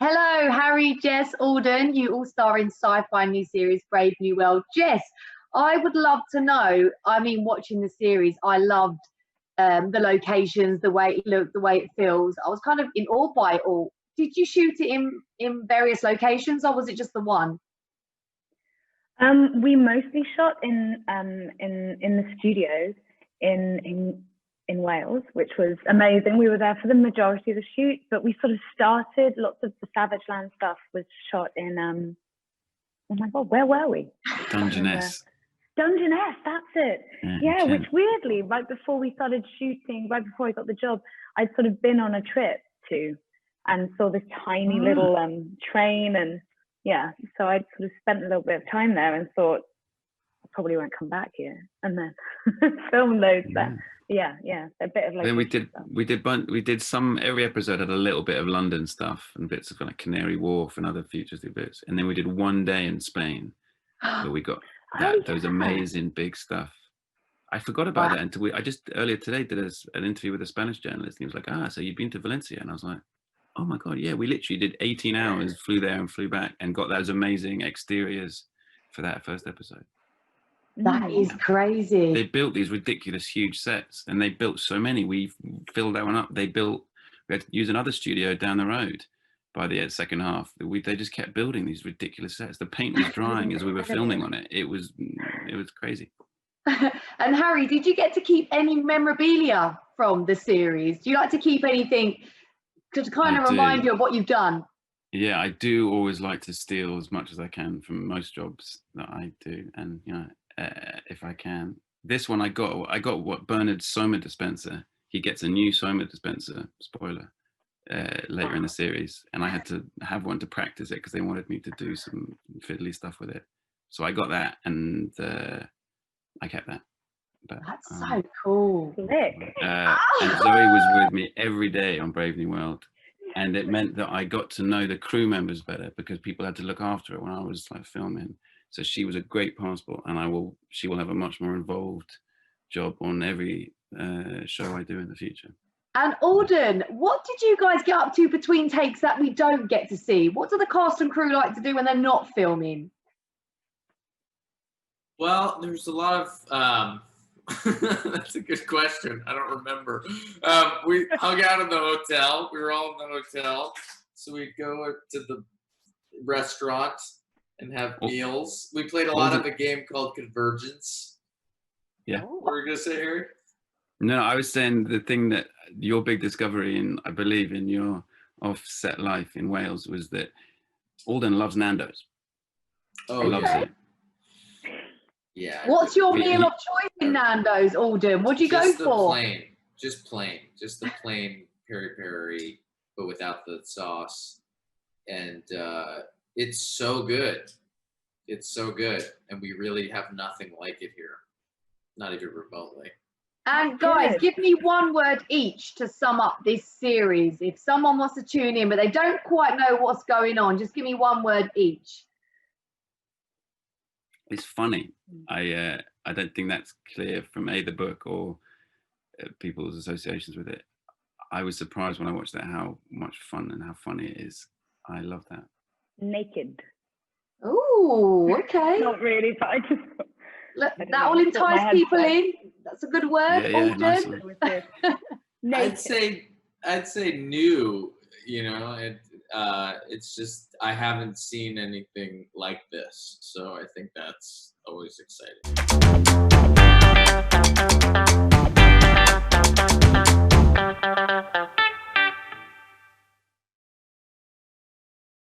Hello, Harry, Jess, Alden. You all star in sci-fi new series Brave New World. Jess, I would love to know. I mean, watching the series, I loved the locations, the way it looked, the way it feels. I was kind of in awe by it all. Did you shoot it in various locations, or was it just the one? We mostly shot in the studios in Wales, which was amazing. We were there for the majority of the shoot, but we sort of started lots of the Savage Land stuff was shot in oh my god, where were we? Dungeness. Dungeness, that's it. Yeah, Jen. which weirdly, right before we started shooting, right before I got the job, I'd sort of been on a trip to and saw this tiny little train, and yeah, so I'd sort of spent a little bit of time there and thought I probably won't come back here, and then film those there. Yeah, a bit of like. Then we did some, every episode had a little bit of London stuff and bits of like Canary Wharf and other futuristic bits, and then we did one day in Spain where we got those amazing big stuff. I forgot about that until I just earlier today did an interview with a Spanish journalist, and he was like, so you've been to Valencia? And I was like, oh my god, yeah, we literally did 18 hours, flew there and flew back, and got those amazing exteriors for that first episode. That is crazy. They built these ridiculous huge sets, and they built so many. We filled that one up. We had to use another studio down the road by the second half. They just kept building these ridiculous sets. The paint was drying as we were filming on it. It was crazy. And Harry, did you get to keep any memorabilia from the series? Do you like to keep anything to kind of remind you of what you've done? Yeah, I do always like to steal as much as I can from most jobs that I do, and if I can. This one I got what Bernard's Soma dispenser. He gets a new Soma dispenser, spoiler, later in the series, and I had to have one to practice it because they wanted me to do some fiddly stuff with it. So I got that, and I kept that. But, that's so cool. And Zoe was with me every day on Brave New World, and it meant that I got to know the crew members better because people had to look after it when I was like filming. So she was a great passport, and she will have a much more involved job on every show I do in the future. And Alden, what did you guys get up to between takes that we don't get to see? What do the cast and crew like to do when they're not filming? Well, there's a lot of that's a good question. I don't remember. We hung out in the hotel. We were all in the hotel, so we'd go to the restaurant and have meals. We played a lot of a game called Convergence. Yeah. What were you gonna say, Harry? No, I was saying the thing that your big discovery I believe in your offset life in Wales was that Alden loves Nando's. Oh, he loves it. Yeah. What's your meal of choice in Nando's, Alden? What do you go for? Just the plain peri-peri, but without the sauce. And it's so good. It's so good. And we really have nothing like it here. Not even remotely. And guys, give me one word each to sum up this series. If someone wants to tune in, but they don't quite know what's going on, just give me one word each. It's funny. I don't think that's clear from the book or people's associations with it. I was surprised when I watched that how much fun and how funny it is. I love that. Naked. Oh, okay. Not really, but I just. Look, that will entice people in. That's a good word, Alden. Nice. I'd say new. And it's just I haven't seen anything like this, so I think that's always exciting.